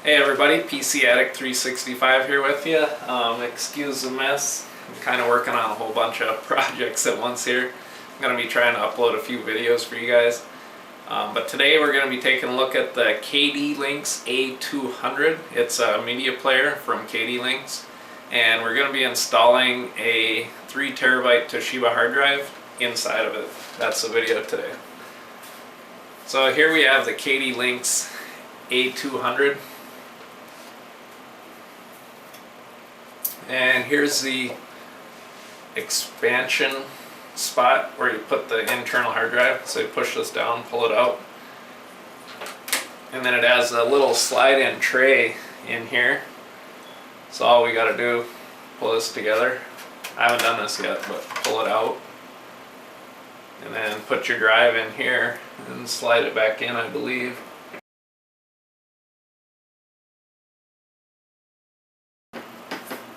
Hey everybody, PC Addict 365 here with you. Excuse the mess. I'm kind of working on a whole bunch of projects at once here. I'm going to be trying to upload a few videos for you guys. But today we're going to be taking a look at the KDLinks A200. It's a media player from KDLinks. And we're going to be installing a 3 terabyte Toshiba hard drive inside of it. That's the video today. So here we have the KDLinks A200. And here's the expansion spot where you put the internal hard drive. So you push this down, pull it out, and then it has a little slide-in tray in here. So all we got to do, pull this together. I haven't done this yet, but pull it out, and then put your drive in here and slide it back in, I believe.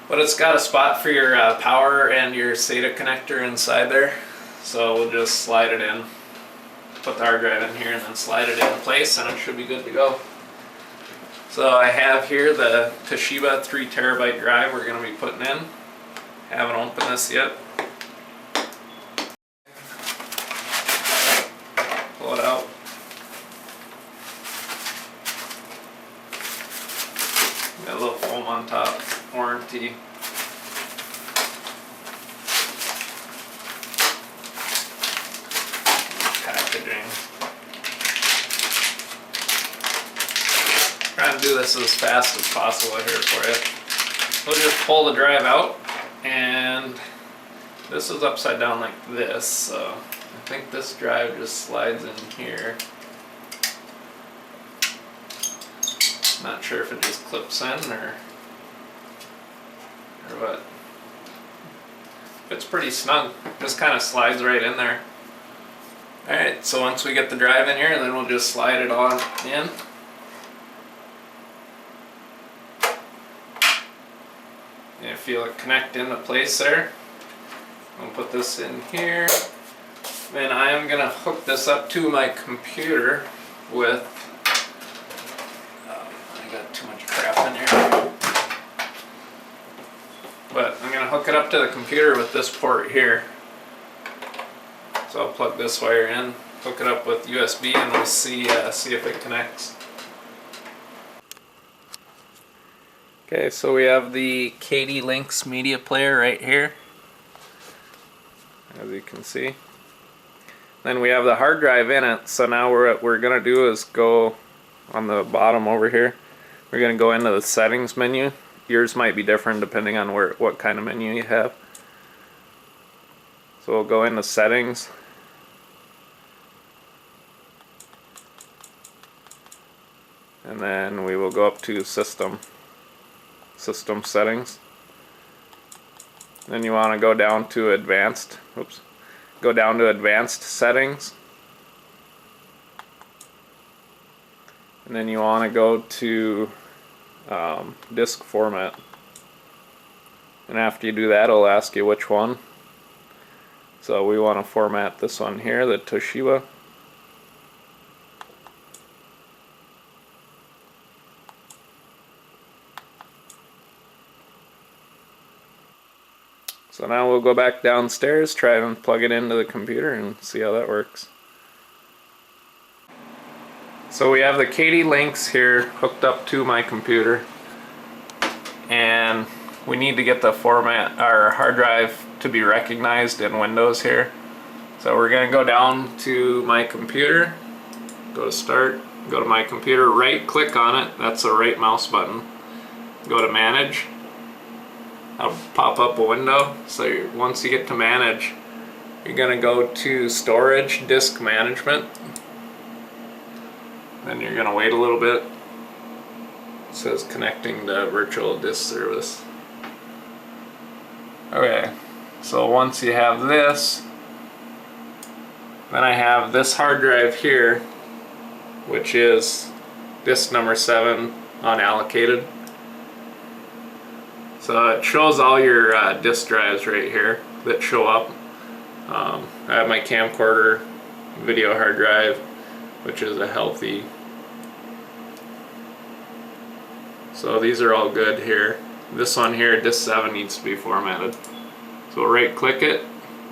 But it's got a spot for your power and your SATA connector inside there. So we'll just slide it in, put the hard drive in here, and then slide it in place, and it should be good to go. So I have here the Toshiba 3 terabyte drive we're going to be putting in. Haven't opened this yet. Pull it out. Got a little foam on top. Warranty. Packaging. Trying to do this as fast as possible here for you. We'll just pull the drive out, and this is upside down like this, so I think this drive just slides in here. Not sure if it just clips in or what. It's pretty snug, just kind of slides right in there. Alright, so once we get the drive in here, then we'll just slide it on in. And you feel it connect into place there. I'll put this in here. Then I am going to hook this up to my computer with, I got too much crap in here. But I'm going to hook it up to the computer with this port here. So I'll plug this wire in, hook it up with USB, and we'll see if it connects. Okay, so we have the KDLinks media player right here, as you can see. Then we have the hard drive in it, so now what we're going to do is go on the bottom over here. We're going to go into the settings menu. Yours might be different depending on what kind of menu you have. So we'll go into settings. And then we will go up to system settings. Then you want to go down to advanced settings. And then you want to go to disk format, and after you do that it'll ask you which one. So we want to format this one here, the Toshiba. So now we'll go back downstairs, try and plug it into the computer and see how that works. So we have the KDLinks here hooked up to my computer, and we need to get the our hard drive to be recognized in Windows here. So we're going to go down to my computer, go to start, go to my computer, right click on it, that's the right mouse button, go to manage. I'll pop up a window. So once you get to manage, you're going to go to storage disk management. Then you're going to wait a little bit. It says connecting to virtual disk service. Okay, so once you have this, then I have this hard drive here, which is disk number 7 unallocated. So it shows all your disk drives right here that show up. I have my camcorder video hard drive, which is a healthy So these are all good here. This one here, disk 7, needs to be formatted. So right click it,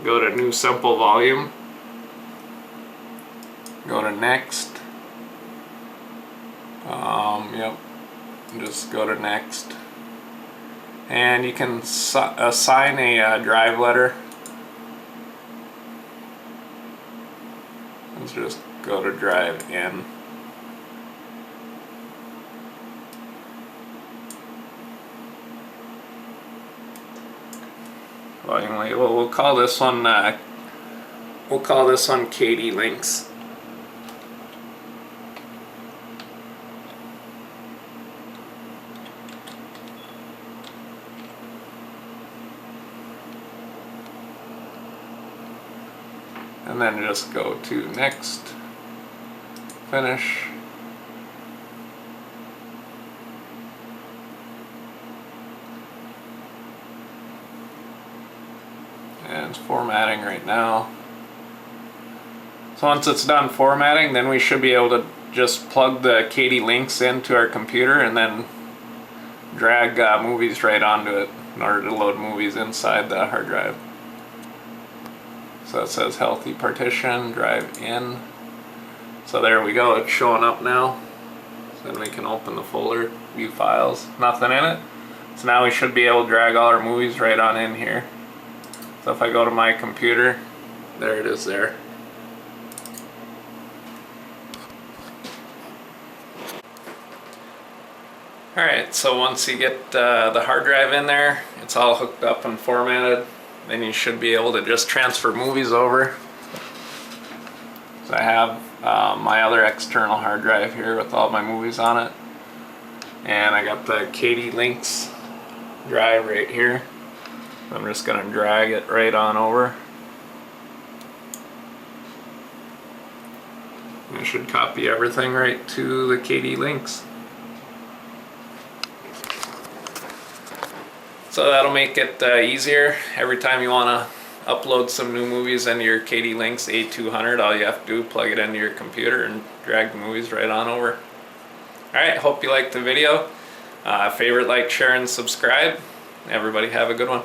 go to new simple volume, go to next. Yep, just go to next. And you can assign a drive letter. Let's just go to drive in. Volume label. We'll call this one KDLinks. And then just go to next, finish. And it's formatting right now. So once it's done formatting, then we should be able to just plug the KDLinks into our computer and then drag movies right onto it in order to load movies inside the hard drive. So it says healthy partition, drive in. So there we go, it's showing up now. So then we can open the folder, view files, nothing in it. So now we should be able to drag all our movies right on in here. So if I go to my computer, there it is there. Alright, so once you get the hard drive in there, it's all hooked up and formatted, then you should be able to just transfer movies over. So I have my other external hard drive here with all my movies on it. And I got the KDLinks drive right here. I'm just going to drag it right on over. And it should copy everything right to the KDLinks. So that'll make it easier. Every time you want to upload some new movies into your KDLinks A200, all you have to do is plug it into your computer and drag the movies right on over. Alright, hope you liked the video. Favorite, like, share, and subscribe. Everybody have a good one.